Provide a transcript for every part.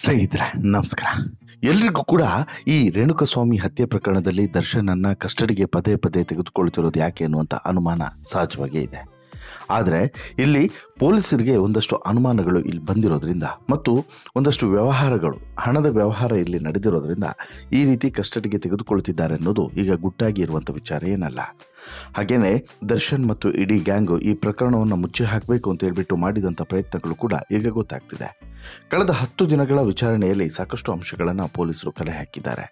ಸ್ನೇಹಿತರೆ ನಮಸ್ಕಾರ. ಎಲ್ರಿಗೂ ಕೂಡ ಈ ರೇಣುಕಸ್ವಾಮಿ ಹತ್ಯೆ ಪ್ರಕರಣದಲ್ಲಿ ದರ್ಶನನ್ನ ಕಸ್ಟಡಿಗೆ ಪದೇ ಪದೇ ತೆಗೆದುಕೊಳ್ತಿರೋದು ಯಾಕೆ ಅನ್ನುವಂಥ ಅನುಮಾನ ಸಹಜವಾಗೇ ಇದೆ. ಆದರೆ ಇಲ್ಲಿ ಪೊಲೀಸರಿಗೆ ಒಂದಷ್ಟು ಅನುಮಾನಗಳು ಇಲ್ಲಿ ಬಂದಿರೋದ್ರಿಂದ ಮತ್ತು ಒಂದಷ್ಟು ವ್ಯವಹಾರಗಳು, ಹಣದ ವ್ಯವಹಾರ ಇಲ್ಲಿ ನಡೆದಿರೋದ್ರಿಂದ ಈ ರೀತಿ ಕಸ್ಟಡಿಗೆ ತೆಗೆದುಕೊಳ್ತಿದ್ದಾರೆ ಅನ್ನೋದು ಈಗ ಗುಟ್ಟಾಗಿ ಇರುವಂಥ ವಿಚಾರ ಏನಲ್ಲ. ಹಾಗೇನೆ ದರ್ಶನ್ ಮತ್ತು ಇಡೀ ಗ್ಯಾಂಗು ಈ ಪ್ರಕರಣವನ್ನು ಮುಚ್ಚಿ ಹಾಕಬೇಕು ಅಂತ ಹೇಳ್ಬಿಟ್ಟು ಮಾಡಿದಂಥ ಪ್ರಯತ್ನಗಳು ಕೂಡ ಈಗ ಗೊತ್ತಾಗ್ತಿದೆ. ಕಳೆದ 10 ದಿನಗಳ ವಿಚಾರಣೆಯಲ್ಲಿ ಸಾಕಷ್ಟು ಅಂಶಗಳನ್ನು ಪೊಲೀಸರು ಕಲೆ ಹಾಕಿದ್ದಾರೆ.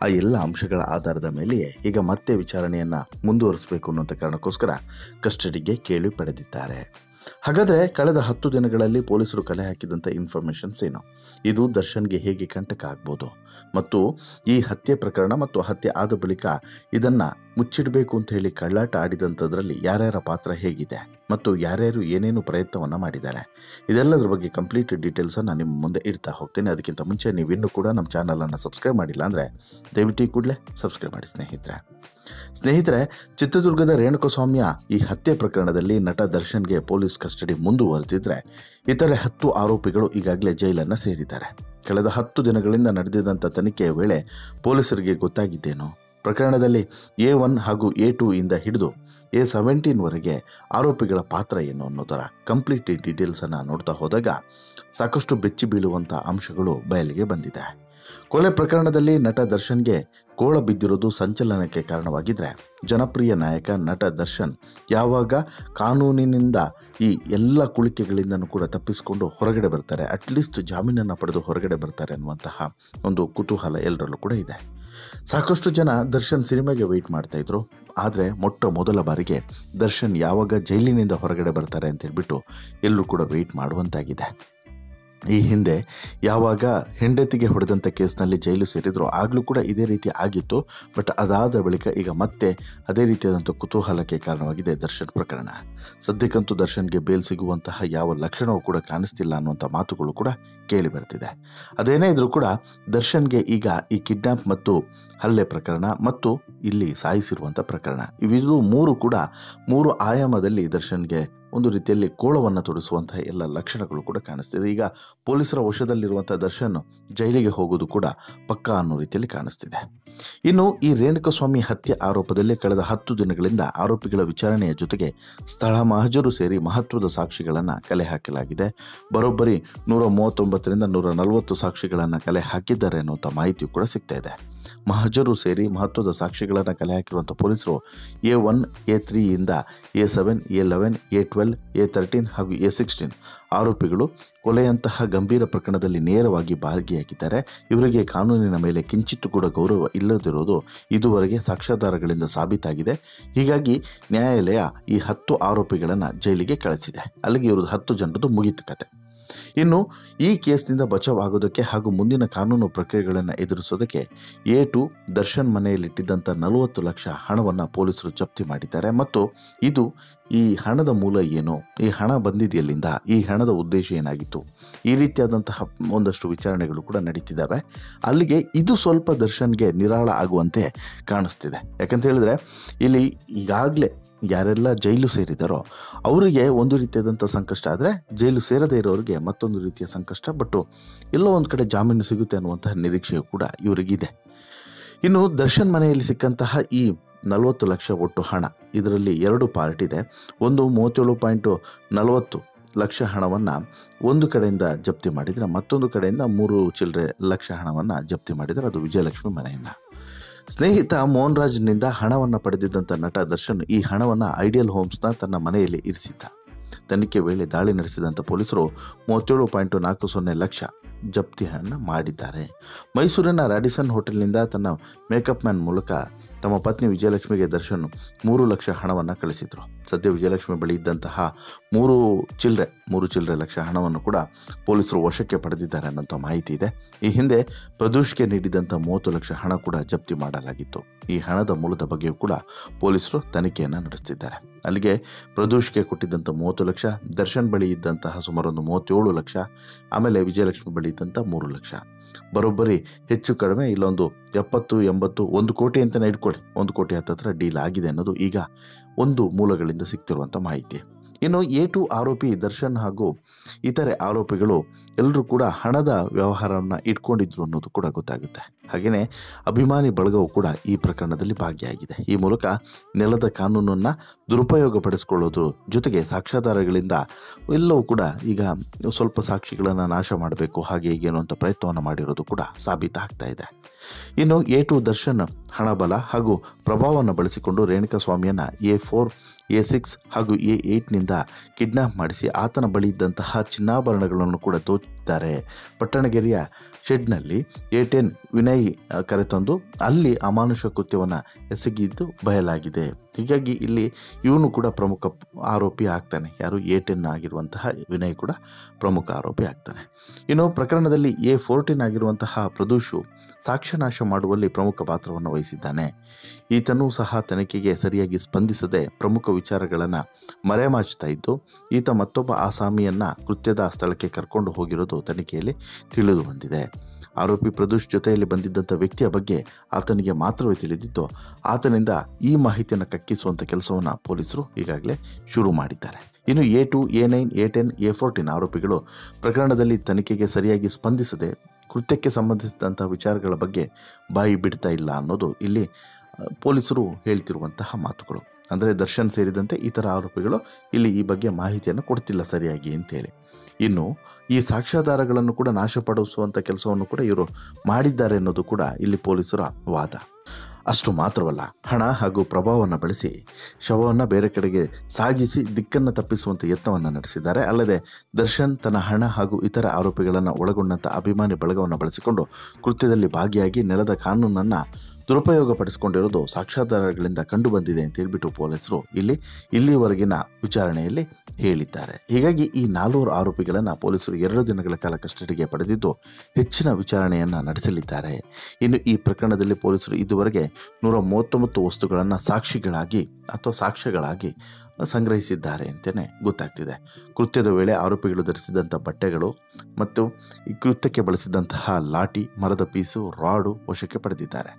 ಆ ಎಲ್ಲ ಅಂಶಗಳ ಆಧಾರದ ಮೇಲೆಯೇ ಈಗ ಮತ್ತೆ ವಿಚಾರಣೆಯನ್ನು ಮುಂದುವರಿಸಬೇಕು ಅನ್ನೋಂಥ ಕಾರಣಕ್ಕೋಸ್ಕರ ಕಸ್ಟಡಿಗೆ ಕೇಳಿ ಪಡೆದಿದ್ದಾರೆ. ಹಾಗಾದರೆ ಕಳೆದ 10 ದಿನಗಳಲ್ಲಿ ಪೊಲೀಸರು ಕಲೆ ಹಾಕಿದಂಥ ಇನ್ಫಾರ್ಮೇಷನ್ಸ್ ಏನು, ಇದು ದರ್ಶನ್ಗೆ ಹೇಗೆ ಕಂಟಕ ಆಗ್ಬೋದು ಮತ್ತು ಈ ಹತ್ಯೆ ಪ್ರಕರಣ ಮತ್ತು ಹತ್ಯೆ ಆದ ಬಳಿಕ ಇದನ್ನು ಮುಚ್ಚಿಡಬೇಕು ಅಂತ ಹೇಳಿ ಕಳ್ಳಾಟ ಆಡಿದಂಥದ್ರಲ್ಲಿ ಯಾರ್ಯಾರ ಪಾತ್ರ ಹೇಗಿದೆ ಮತ್ತು ಯಾರ್ಯಾರು ಏನೇನು ಪ್ರಯತ್ನವನ್ನು ಮಾಡಿದ್ದಾರೆ, ಇದೆಲ್ಲದರ ಬಗ್ಗೆ ಕಂಪ್ಲೀಟ್ ಡೀಟೇಲ್ಸನ್ನು ನಿಮ್ಮ ಮುಂದೆ ಇಡ್ತಾ ಹೋಗ್ತೇನೆ. ಅದಕ್ಕಿಂತ ಮುಂಚೆ ನೀವಿನ್ನೂ ಕೂಡ ನಮ್ಮ ಚಾನಲನ್ನು ಸಬ್ಸ್ಕ್ರೈಬ್ ಮಾಡಿಲ್ಲ ಅಂದರೆ ದಯವಿಟ್ಟು ಕೂಡಲೇ ಸಬ್ಸ್ಕ್ರೈಬ್ ಮಾಡಿ ಸ್ನೇಹಿತರೆ. ಚಿತ್ರದುರ್ಗದ ರೇಣುಕಸ್ವಾಮಿಯ ಈ ಹತ್ಯೆ ಪ್ರಕರಣದಲ್ಲಿ ನಟ ದರ್ಶನ್ಗೆ ಪೊಲೀಸ್ ಕಸ್ಟಡಿ ಮುಂದುವರೆದಿದ್ರೆ ಇತರೆ 10 ಆರೋಪಿಗಳು ಈಗಾಗಲೇ ಜೈಲನ್ನು ಸೇರಿದ್ದಾರೆ. ಕಳೆದ 10 ದಿನಗಳಿಂದ ನಡೆದಿದ್ದಂಥ ತನಿಖೆಯ ವೇಳೆ ಪೊಲೀಸರಿಗೆ ಗೊತ್ತಾಗಿದ್ದೇನು, ಪ್ರಕರಣದಲ್ಲಿ A1 ಹಾಗೂ A2 ಇಂದ ಹಿಡಿದು A17ವರೆಗೆ ಆರೋಪಿಗಳ ಪಾತ್ರ ಏನು ಅನ್ನೋದರ ಕಂಪ್ಲೀಟ್ ಡೀಟೇಲ್ಸನ್ನು ನೋಡ್ತಾ ಹೋದಾಗ ಸಾಕಷ್ಟು ಬೆಚ್ಚಿ ಬೀಳುವಂಥ ಅಂಶಗಳು ಬಯಲಿಗೆ ಬಂದಿದೆ. ಕೊಲೆ ಪ್ರಕರಣದಲ್ಲಿ ನಟ ದರ್ಶನ್ಗೆ ಗೋಳ ಬಿದ್ದಿರೋದು ಸಂಚಲನಕ್ಕೆ ಕಾರಣವಾಗಿದ್ದರೆ, ಜನಪ್ರಿಯ ನಾಯಕ ನಟ ದರ್ಶನ್ ಯಾವಾಗ ಕಾನೂನಿನಿಂದ ಈ ಎಲ್ಲ ಕುಳಿಕೆಗಳಿಂದನೂ ಕೂಡ ತಪ್ಪಿಸಿಕೊಂಡು ಹೊರಗಡೆ ಬರ್ತಾರೆ, ಅಟ್ಲೀಸ್ಟ್ ಜಾಮೀನನ್ನು ಪಡೆದು ಹೊರಗಡೆ ಬರ್ತಾರೆ ಅನ್ನುವಂತಹ ಒಂದು ಕುತೂಹಲ ಎಲ್ಲರಲ್ಲೂ ಕೂಡ ಇದೆ. ಸಾಕಷ್ಟು ಜನ ದರ್ಶನ್ ಸಿನಿಮಾಗೆ ವೆಯ್ಟ್ ಮಾಡ್ತಾಯಿದ್ರು. ಆದರೆ ಮೊದಲ ಬಾರಿಗೆ ದರ್ಶನ್ ಯಾವಾಗ ಜೈಲಿನಿಂದ ಹೊರಗಡೆ ಬರ್ತಾರೆ ಅಂತ ಹೇಳ್ಬಿಟ್ಟು ಎಲ್ಲರೂ ಕೂಡ ವೆಯ್ಟ್ ಮಾಡುವಂತಾಗಿದೆ. ಈ ಹಿಂದೆ ಯಾವಾಗ ಹೆಂಡತಿಗೆ ಹೊಡೆದಂಥ ಕೇಸ್ನಲ್ಲಿ ಜೈಲು ಸೇರಿದ್ರು ಆಗಲೂ ಕೂಡ ಇದೇ ರೀತಿ ಆಗಿತ್ತು. ಬಟ್ ಅದಾದ ಬಳಿಕ ಈಗ ಮತ್ತೆ ಅದೇ ರೀತಿಯಾದಂಥ ಕುತೂಹಲಕ್ಕೆ ಕಾರಣವಾಗಿದೆ ದರ್ಶನ್ ಪ್ರಕರಣ. ಸದ್ಯಕ್ಕಂತೂ ದರ್ಶನ್ಗೆ ಬೇಲ್ ಸಿಗುವಂತಹ ಯಾವ ಲಕ್ಷಣವೂ ಕೂಡ ಕಾಣಿಸ್ತಿಲ್ಲ ಅನ್ನುವಂಥ ಮಾತುಗಳು ಕೂಡ ಕೇಳಿ ಬರ್ತಿದೆ. ಅದೇನೇ ಇದ್ರೂ ಕೂಡ ದರ್ಶನ್ಗೆ ಈಗ ಈ ಕಿಡ್ನಾಪ್ ಮತ್ತು ಹಲ್ಲೆ ಪ್ರಕರಣ ಮತ್ತು ಇಲ್ಲಿ ಸಾಯಿಸಿರುವಂಥ ಪ್ರಕರಣ, ಇವಿದು 3 ಕೂಡ 3 ಆಯಾಮದಲ್ಲಿ ದರ್ಶನ್ಗೆ ಒಂದು ರೀತಿಯಲ್ಲಿ ಕೋಳವನ್ನು ತೊಡಿಸುವಂತಹ ಎಲ್ಲ ಲಕ್ಷಣಗಳು ಕೂಡ ಕಾಣಿಸ್ತಿದೆ. ಈಗ ಪೊಲೀಸರ ವಶದಲ್ಲಿರುವಂಥ ದರ್ಶನ್ ಜೈಲಿಗೆ ಹೋಗೋದು ಕೂಡ ಪಕ್ಕಾ ಅನ್ನೋ ರೀತಿಯಲ್ಲಿ ಕಾಣಿಸ್ತಿದೆ. ಇನ್ನು ಈ ರೇಣುಕಸ್ವಾಮಿ ಹತ್ಯೆ ಆರೋಪದಲ್ಲಿ ಕಳೆದ 10 ದಿನಗಳಿಂದ ಆರೋಪಿಗಳ ವಿಚಾರಣೆಯ ಜೊತೆಗೆ ಸ್ಥಳ ಮಹಜರು ಸೇರಿ ಮಹತ್ವದ ಸಾಕ್ಷಿಗಳನ್ನು ಕಲೆ ಹಾಕಲಾಗಿದೆ. ಬರೋಬ್ಬರಿ 139ರಿಂದ 140 ಸಾಕ್ಷಿಗಳನ್ನು ಕಲೆ ಹಾಕಿದ್ದಾರೆ ಅನ್ನುವಂಥ ಮಾಹಿತಿಯು ಕೂಡ ಸಿಗ್ತಾ ಇದೆ. ಮಹಜರು ಸೇರಿ ಮಹತ್ವದ ಸಾಕ್ಷಿಗಳನ್ನು ಕಲೆ ಹಾಕಿರುವಂಥ ಪೊಲೀಸರು A1, A3 ಇಂದ A7, A11, A12, A13 ಹಾಗೂ A16 ಆರೋಪಿಗಳು ಕೊಲೆಯಂತಹ ಗಂಭೀರ ಪ್ರಕರಣದಲ್ಲಿ ನೇರವಾಗಿ ಭಾಗಿಯಾಗಿದ್ದಾರೆ. ಇವರಿಗೆ ಕಾನೂನಿನ ಮೇಲೆ ಕಿಂಚಿತ್ತೂ ಕೂಡ ಗೌರವ ಇಲ್ಲದಿರೋದು ಇದುವರೆಗೆ ಸಾಕ್ಷ್ಯಾಧಾರಗಳಿಂದ ಸಾಬೀತಾಗಿದೆ. ಹೀಗಾಗಿ ನ್ಯಾಯಾಲಯ ಈ 10 ಆರೋಪಿಗಳನ್ನು ಜೈಲಿಗೆ ಕಳಿಸಿದೆ. ಅಲ್ಲಿಗೆ ಇವ್ರದ್ದು 10 ಜನರದ್ದು ಮುಗಿತು ಕತೆ. ಇನ್ನು ಈ ಕೇಸ್ನಿಂದ ಬಚಾವಾಗೋದಕ್ಕೆ ಹಾಗೂ ಮುಂದಿನ ಕಾನೂನು ಪ್ರಕ್ರಿಯೆಗಳನ್ನು ಎದುರಿಸೋದಕ್ಕೆ A2 ದರ್ಶನ್ ಮನೆಯಲ್ಲಿಟ್ಟಿದ್ದಂಥ 40 ಲಕ್ಷ ಹಣವನ್ನು ಪೊಲೀಸರು ಜಪ್ತಿ ಮಾಡಿದ್ದಾರೆ. ಮತ್ತು ಇದು ಈ ಹಣದ ಮೂಲ ಏನು, ಈ ಹಣ ಬಂದಿದೆಯಲ್ಲಿಂದ, ಈ ಹಣದ ಉದ್ದೇಶ ಏನಾಗಿತ್ತು, ಈ ರೀತಿಯಾದಂತಹ ಒಂದಷ್ಟು ವಿಚಾರಣೆಗಳು ಕೂಡ ನಡೀತಿದ್ದಾವೆ. ಅಲ್ಲಿಗೆ ಇದು ಸ್ವಲ್ಪ ದರ್ಶನ್ಗೆ ನಿರಾಳ ಆಗುವಂತೆ ಕಾಣಿಸ್ತಿದೆ. ಯಾಕಂತ ಹೇಳಿದ್ರೆ ಇಲ್ಲಿ ಈಗಾಗಲೇ ಯಾರೆಲ್ಲ ಜೈಲು ಸೇರಿದಾರೋ ಅವರಿಗೆ ಒಂದು ರೀತಿಯಾದಂಥ ಸಂಕಷ್ಟ ಆದರೆ ಜೈಲು ಸೇರದೇ ಇರೋರಿಗೆ ಮತ್ತೊಂದು ರೀತಿಯ ಸಂಕಷ್ಟ. ಬಟ್ ಎಲ್ಲೋ ಒಂದು ಕಡೆ ಜಾಮೀನು ಸಿಗುತ್ತೆ ಅನ್ನುವಂತಹ ನಿರೀಕ್ಷೆಯು ಕೂಡ ಇವರಿಗಿದೆ. ಇನ್ನು ದರ್ಶನ್ ಮನೆಯಲ್ಲಿ ಸಿಕ್ಕಂತಹ ಈ 40 ಲಕ್ಷ ಒಟ್ಟು ಹಣ, ಇದರಲ್ಲಿ 2 ಪಾರ್ಟ್ ಇದೆ. ಒಂದು 37.40 ಲಕ್ಷ ಹಣವನ್ನು ಒಂದು ಕಡೆಯಿಂದ ಜಪ್ತಿ ಮಾಡಿದರೆ, ಮತ್ತೊಂದು ಕಡೆಯಿಂದ 3 ಚಿಲ್ಲರೆ ಲಕ್ಷ ಹಣವನ್ನು ಜಪ್ತಿ ಮಾಡಿದರೆ, ಅದು ವಿಜಯಲಕ್ಷ್ಮಿ ಮನೆಯಿಂದ. ಸ್ನೇಹಿತ ಮೋಹನ್ ರಾಜ್ನಿಂದ ಹಣವನ್ನು ಪಡೆದಿದ್ದಂಥ ನಟ ದರ್ಶನ್ ಈ ಹಣವನ್ನು ಐಡಿಯಲ್ ಹೋಮ್ಸ್ನ ತನ್ನ ಮನೆಯಲ್ಲಿ ಇರಿಸಿದ್ದ. ತನಿಖೆ ವೇಳೆ ದಾಳಿ ನಡೆಸಿದಂಥ ಪೊಲೀಸರು 37.40 ಲಕ್ಷ ಜಪ್ತಿಯನ್ನು ಮಾಡಿದ್ದಾರೆ. ಮೈಸೂರಿನ ರಾಡಿಸನ್ ಹೋಟೆಲ್ನಿಂದ ತನ್ನ ಮೇಕಪ್ ಮ್ಯಾನ್ ಮೂಲಕ ತಮ್ಮ ಪತ್ನಿ ವಿಜಯಲಕ್ಷ್ಮಿಗೆ ದರ್ಶನ್ 3 ಲಕ್ಷ ಹಣವನ್ನು ಕಳಿಸಿದರು. ಸದ್ಯ ವಿಜಯಲಕ್ಷ್ಮಿ ಬಳಿ ಇದ್ದಂತಹ 3 ಚಿಲ್ಲರೆ ಲಕ್ಷ ಹಣವನ್ನು ಕೂಡ ಪೊಲೀಸರು ವಶಕ್ಕೆ ಪಡೆದಿದ್ದಾರೆ ಅನ್ನೋಂಥ ಮಾಹಿತಿ ಇದೆ. ಈ ಹಿಂದೆ ಪ್ರದೂಷ್ಗೆ ನೀಡಿದಂಥ 30 ಲಕ್ಷ ಹಣ ಕೂಡ ಜಪ್ತಿ ಮಾಡಲಾಗಿತ್ತು. ಈ ಹಣದ ಮೂಲದ ಬಗ್ಗೆಯೂ ಕೂಡ ಪೊಲೀಸರು ತನಿಖೆಯನ್ನು ನಡೆಸ್ತಿದ್ದಾರೆ. ಅಲ್ಲಿಗೆ ಪ್ರದೂಷ್ಗೆ ಕೊಟ್ಟಿದ್ದಂಥ 30 ಲಕ್ಷ, ದರ್ಶನ್ ಬಳಿ ಇದ್ದಂತಹ ಸುಮಾರು 37 ಲಕ್ಷ, ಆಮೇಲೆ ವಿಜಯಲಕ್ಷ್ಮಿ ಬಳಿ ಇದ್ದಂಥ 3 ಲಕ್ಷ, ಬರೋಬ್ಬರಿ ಹೆಚ್ಚು ಕಡಿಮೆ ಇಲ್ಲೊಂದು 70, 80, 1 ಕೋಟಿ ಅಂತಲೇ ಇಟ್ಕೊಳ್ಳಿ, 1 ಕೋಟಿ ಹತ್ತಿರ ಡೀಲ್ ಆಗಿದೆ ಅನ್ನೋದು ಈಗ ಒಂದು ಮೂಲಗಳಿಂದ ಸಿಗ್ತಿರುವಂಥ ಮಾಹಿತಿ. ಇನ್ನು A2 ಆರೋಪಿ ದರ್ಶನ್ ಹಾಗೂ ಇತರೆ ಆರೋಪಿಗಳು ಎಲ್ಲರೂ ಕೂಡ ಹಣದ ವ್ಯವಹಾರವನ್ನು ಇಟ್ಕೊಂಡಿದ್ರು ಅನ್ನೋದು ಕೂಡ ಗೊತ್ತಾಗುತ್ತೆ. ಹಾಗೆಯೇ ಅಭಿಮಾನಿ ಬಳಗವು ಕೂಡ ಈ ಪ್ರಕರಣದಲ್ಲಿ ಭಾಗಿಯಾಗಿದೆ. ಈ ಮೂಲಕ ನೆಲದ ಕಾನೂನನ್ನು ದುರುಪಯೋಗ ಪಡಿಸ್ಕೊಳ್ಳೋದ್ರ ಜೊತೆಗೆ ಸಾಕ್ಷ್ಯಾಧಾರಗಳಿಂದ ಎಲ್ಲವೂ ಕೂಡ ಈಗ ಸ್ವಲ್ಪ ಸಾಕ್ಷಿಗಳನ್ನು ನಾಶ ಮಾಡಬೇಕು ಹಾಗೆ ಹೀಗೆ ಅನ್ನುವಂಥ ಪ್ರಯತ್ನವನ್ನು ಮಾಡಿರೋದು ಕೂಡ ಸಾಬೀತಾಗ್ತಾ ಇದೆ. ಇನ್ನು A2 ದರ್ಶನ್ ಹಣಬಲ ಹಾಗೂ ಪ್ರಭಾವವನ್ನು ಬಳಸಿಕೊಂಡು ರೇಣುಕಾಸ್ವಾಮಿಯನ್ನು A4, A6 ಹಾಗೂ A8ನಿಂದ ಕಿಡ್ನಾಪ್ ಮಾಡಿಸಿ ಆತನ ಬಳಿ ಇದ್ದಂತಹ ಚಿನ್ನಾಭರಣಗಳನ್ನು ಕೂಡ ದೋಚಿದ್ದಾರೆ. ಪಟ್ಟಣಗೆರೆಯ ಶೆಡ್ನಲ್ಲಿ A10 ವಿನಯ್ ಕರೆತಂದು ಅಲ್ಲಿ ಅಮಾನುಷ ಕೃತ್ಯವನ್ನು ಎಸಗಿದ್ದು ಬಯಲಾಗಿದೆ. ಹೀಗಾಗಿ ಇಲ್ಲಿ ಇವನು ಕೂಡ ಪ್ರಮುಖ ಆರೋಪಿ ಆಗ್ತಾನೆ. ಯಾರು A10 ಆಗಿರುವಂತಹ ವಿನಯ್ ಕೂಡ ಪ್ರಮುಖ ಆರೋಪಿ ಆಗ್ತಾನೆ. ಇನ್ನು ಪ್ರಕರಣದಲ್ಲಿ A14 ಆಗಿರುವಂತಹ ಪ್ರದೂಷು ಸಾಕ್ಷ್ಯನಾಶ ಮಾಡುವಲ್ಲಿ ಪ್ರಮುಖ ಪಾತ್ರವನ್ನು ವಹಿಸಿದ್ದಾನೆ. ಈತನೂ ಸಹ ತನಿಖೆಗೆ ಸರಿಯಾಗಿ ಸ್ಪಂದಿಸದೆ ಪ್ರಮುಖ ವಿಚಾರಗಳನ್ನು ಮರೆಮಾಚ್ತಾ ಇದ್ದು ಈತ ಮತ್ತೊಬ್ಬ ಆಸಾಮಿಯನ್ನು ಕೃತ್ಯದ ಸ್ಥಳಕ್ಕೆ ಕರ್ಕೊಂಡು ಹೋಗಿರೋದು ತನಿಖೆಯಲ್ಲಿ ತಿಳಿದು ಬಂದಿದೆ. ಆರೋಪಿ ಪ್ರದೂಷ್ ಜೊತೆಯಲ್ಲಿ ಬಂದಿದ್ದಂಥ ವ್ಯಕ್ತಿಯ ಬಗ್ಗೆ ಆತನಿಗೆ ಮಾತ್ರವೇ ತಿಳಿದಿದ್ದು ಆತನಿಂದ ಈ ಮಾಹಿತಿಯನ್ನು ಕಕ್ಕಿಸುವಂಥ ಕೆಲಸವನ್ನು ಪೊಲೀಸರು ಈಗಾಗಲೇ ಶುರು ಮಾಡಿದ್ದಾರೆ. ಇನ್ನು A2, A9, A10, A14 ಆರೋಪಿಗಳು ಪ್ರಕರಣದಲ್ಲಿ ತನಿಖೆಗೆ ಸರಿಯಾಗಿ ಸ್ಪಂದಿಸದೆ ಕೃತ್ಯಕ್ಕೆ ಸಂಬಂಧಿಸಿದಂಥ ವಿಚಾರಗಳ ಬಗ್ಗೆ ಬಾಯಿ ಬಿಡ್ತಾ ಇಲ್ಲ ಅನ್ನೋದು ಇಲ್ಲಿ ಪೊಲೀಸರು ಹೇಳ್ತಿರುವಂತಹ ಮಾತುಗಳು. ಅಂದರೆ ದರ್ಶನ್ ಸೇರಿದಂತೆ ಇತರ ಆರೋಪಿಗಳು ಇಲ್ಲಿ ಈ ಬಗ್ಗೆ ಮಾಹಿತಿಯನ್ನು ಕೊಡ್ತಿಲ್ಲ ಸರಿಯಾಗಿ ಅಂತೇಳಿ. ಇನ್ನು ಈ ಸಾಕ್ಷ್ಯಾಧಾರಗಳನ್ನು ಕೂಡ ನಾಶಪಡಿಸುವಂಥ ಕೆಲಸವನ್ನು ಕೂಡ ಇವರು ಮಾಡಿದ್ದಾರೆ ಅನ್ನೋದು ಕೂಡ ಇಲ್ಲಿ ಪೊಲೀಸರ ವಾದ. ಅಷ್ಟು ಮಾತ್ರವಲ್ಲ, ಹಣ ಹಾಗೂ ಪ್ರಭಾವವನ್ನು ಬಳಸಿ ಶವವನ್ನು ಬೇರೆ ಕಡೆಗೆ ಸಾಗಿಸಿ ದಿಕ್ಕನ್ನು ತಪ್ಪಿಸುವಂಥ ಯತ್ನವನ್ನು ನಡೆಸಿದ್ದಾರೆ. ಅಲ್ಲದೆ ದರ್ಶನ್ ತನ್ನ ಹಣ ಹಾಗೂ ಇತರ ಆರೋಪಿಗಳನ್ನು ಒಳಗೊಂಡಂಥ ಅಭಿಮಾನಿ ಬಳಗವನ್ನು ಬಳಸಿಕೊಂಡು ಕೃತ್ಯದಲ್ಲಿ ಭಾಗಿಯಾಗಿ ನೆಲದ ಕಾನೂನನ್ನು ದುರುಪಯೋಗಪಡಿಸಿಕೊಂಡಿರೋದು ಸಾಕ್ಷ್ಯಾಧಾರಗಳಿಂದ ಕಂಡುಬಂದಿದೆ ಅಂತ ಹೇಳ್ಬಿಟ್ಟು ಪೊಲೀಸರು ಇಲ್ಲಿವರೆಗಿನ ವಿಚಾರಣೆಯಲ್ಲಿ ಹೇಳಿದ್ದಾರೆ. ಹೀಗಾಗಿ ಈ 4 ಆರೋಪಿಗಳನ್ನು ಪೊಲೀಸರು 2 ದಿನಗಳ ಕಾಲ ಕಸ್ಟಡಿಗೆ ಪಡೆದಿದ್ದು ಹೆಚ್ಚಿನ ವಿಚಾರಣೆಯನ್ನು ನಡೆಸಲಿದ್ದಾರೆ. ಇನ್ನು ಈ ಪ್ರಕರಣದಲ್ಲಿ ಪೊಲೀಸರು ಇದುವರೆಗೆ 139 ವಸ್ತುಗಳನ್ನು ಸಾಕ್ಷ್ಯಗಳಾಗಿ ಸಂಗ್ರಹಿಸಿದ್ದಾರೆ ಅಂತಲೇ ಗೊತ್ತಾಗ್ತಿದೆ. ಕೃತ್ಯದ ವೇಳೆ ಆರೋಪಿಗಳು ಧರಿಸಿದಂಥ ಬಟ್ಟೆಗಳು ಮತ್ತು ಈ ಕೃತ್ಯಕ್ಕೆ ಬಳಸಿದಂತಹ ಲಾಠಿ, ಮರದ ಪೀಸು, ರಾಡು ವಶಕ್ಕೆ ಪಡೆದಿದ್ದಾರೆ.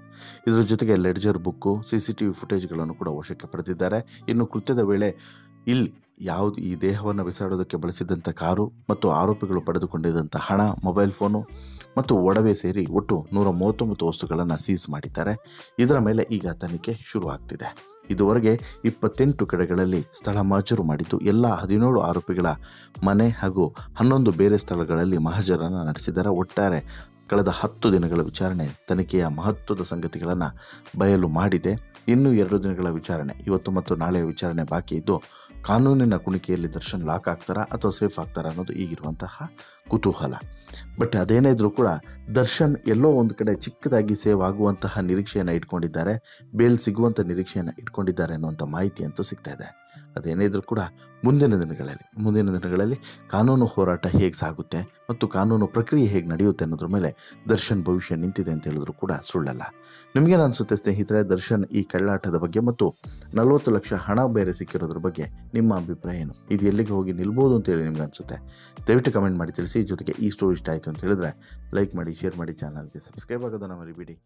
ಇದರ ಜೊತೆಗೆ ಲೆಡ್ಜರ್ ಬುಕ್ಕು, CCTV ಫುಟೇಜ್ಗಳನ್ನು ಕೂಡ ವಶಕ್ಕೆ ಪಡೆದಿದ್ದಾರೆ. ಇನ್ನು ಕೃತ್ಯದ ವೇಳೆ ಈ ದೇಹವನ್ನು ಬಿಸಾಡೋದಕ್ಕೆ ಬಳಸಿದಂಥ ಕಾರು ಮತ್ತು ಆರೋಪಿಗಳು ಪಡೆದುಕೊಂಡಿದ್ದಂಥ ಹಣ, ಮೊಬೈಲ್ ಫೋನು ಮತ್ತು ಒಡವೆ ಸೇರಿ ಒಟ್ಟು 139 ವಸ್ತುಗಳನ್ನು ಸೀಸ್ ಮಾಡಿದ್ದಾರೆ. ಇದರ ಮೇಲೆ ಈಗ ತನಿಖೆ ಶುರುವಾಗ್ತಿದೆ. ಇದುವರೆಗೆ 28 ಕಡೆಗಳಲ್ಲಿ ಸ್ಥಳ ಮಹಜರು ಮಾಡಿದ್ದು ಎಲ್ಲ 17 ಆರೋಪಿಗಳ ಮನೆ ಹಾಗೂ 11 ಬೇರೆ ಸ್ಥಳಗಳಲ್ಲಿ ಮಹಜರನ್ನು ನಡೆಸಿದ್ದಾರೆ. ಒಟ್ಟಾರೆ ಕಳೆದ 10 ದಿನಗಳ ವಿಚಾರಣೆ ತನಿಖೆಯ ಮಹತ್ವದ ಸಂಗತಿಗಳನ್ನು ಬಯಲು ಮಾಡಿದೆ. ಇನ್ನೂ 2 ದಿನಗಳ ವಿಚಾರಣೆ, ಇವತ್ತು ಮತ್ತು ನಾಳೆಯ ವಿಚಾರಣೆ ಬಾಕಿ ಇದ್ದು ಕಾನೂನಿನ ಕುಣಿಕೆಯಲ್ಲಿ ದರ್ಶನ್ ಲಾಕ್ ಆಗ್ತಾರಾ ಅಥವಾ ಸೇಫ್ ಆಗ್ತಾರಾ ಅನ್ನೋದು ಈಗಿರುವಂತಹ ಕುತೂಹಲ. ಬಟ್ ಅದೇನೇ ಇದ್ರೂ ಕೂಡ ದರ್ಶನ್ ಎಲ್ಲೋ ಒಂದು ಕಡೆ ಚಿಕ್ಕದಾಗಿ ಸೇವ್ ಆಗುವಂತಹ ನಿರೀಕ್ಷೆಯನ್ನು ಇಟ್ಕೊಂಡಿದ್ದಾರೆ, ಬೇಲ್ ಸಿಗುವಂಥ ನಿರೀಕ್ಷೆಯನ್ನು ಇಟ್ಕೊಂಡಿದ್ದಾರೆ ಅನ್ನುವಂಥ ಮಾಹಿತಿ ಅಂತೂ ಸಿಗ್ತಾ ಇದೆ. ಅದೇನೇ ಇದ್ರೂ ಕೂಡ ಮುಂದಿನ ದಿನಗಳಲ್ಲಿ ಕಾನೂನು ಹೋರಾಟ ಹೇಗೆ ಸಾಗುತ್ತೆ ಮತ್ತು ಕಾನೂನು ಪ್ರಕ್ರಿಯೆ ಹೇಗೆ ನಡೆಯುತ್ತೆ ಅನ್ನೋದ್ರ ಮೇಲೆ ದರ್ಶನ್ ಭವಿಷ್ಯ ನಿಂತಿದೆ ಅಂತ ಹೇಳಿದ್ರು ಕೂಡ ಸುಳ್ಳಲ್ಲ. ನಿಮಗೇನು ಅನಿಸುತ್ತೆ ಸ್ನೇಹಿತರೆ, ದರ್ಶನ್ ಈ ಕಳ್ಳಾಟದ ಬಗ್ಗೆ ಮತ್ತು 40 ಲಕ್ಷ ಹಣ ಬೇರೆ ಸಿಕ್ಕಿರೋದ್ರ ಬಗ್ಗೆ ನಿಮ್ಮ ಅಭಿಪ್ರಾಯ ಏನು? ಇದು ಎಲ್ಲಿಗೆ ಹೋಗಿ ನಿಲ್ಬೋದು ಅಂತೇಳಿ ನಿಮ್ಗೆ ಅನಿಸುತ್ತೆ? ದಯವಿಟ್ಟು ಕಮೆಂಟ್ ಮಾಡಿ ತಿಳಿಸಿ. ಜೊತೆಗೆ ಈ ಸ್ಟೋರಿ ಇಷ್ಟ ಆಯಿತು ಅಂತ ಹೇಳಿದ್ರೆ ಲೈಕ್ ಮಾಡಿ, ಶೇರ್ ಮಾಡಿ, ಚಾನಲ್ಗೆ ಸಬ್ಸ್ಕ್ರೈಬ್ ಆಗೋದನ್ನು ಮರಿಬೇಡಿ.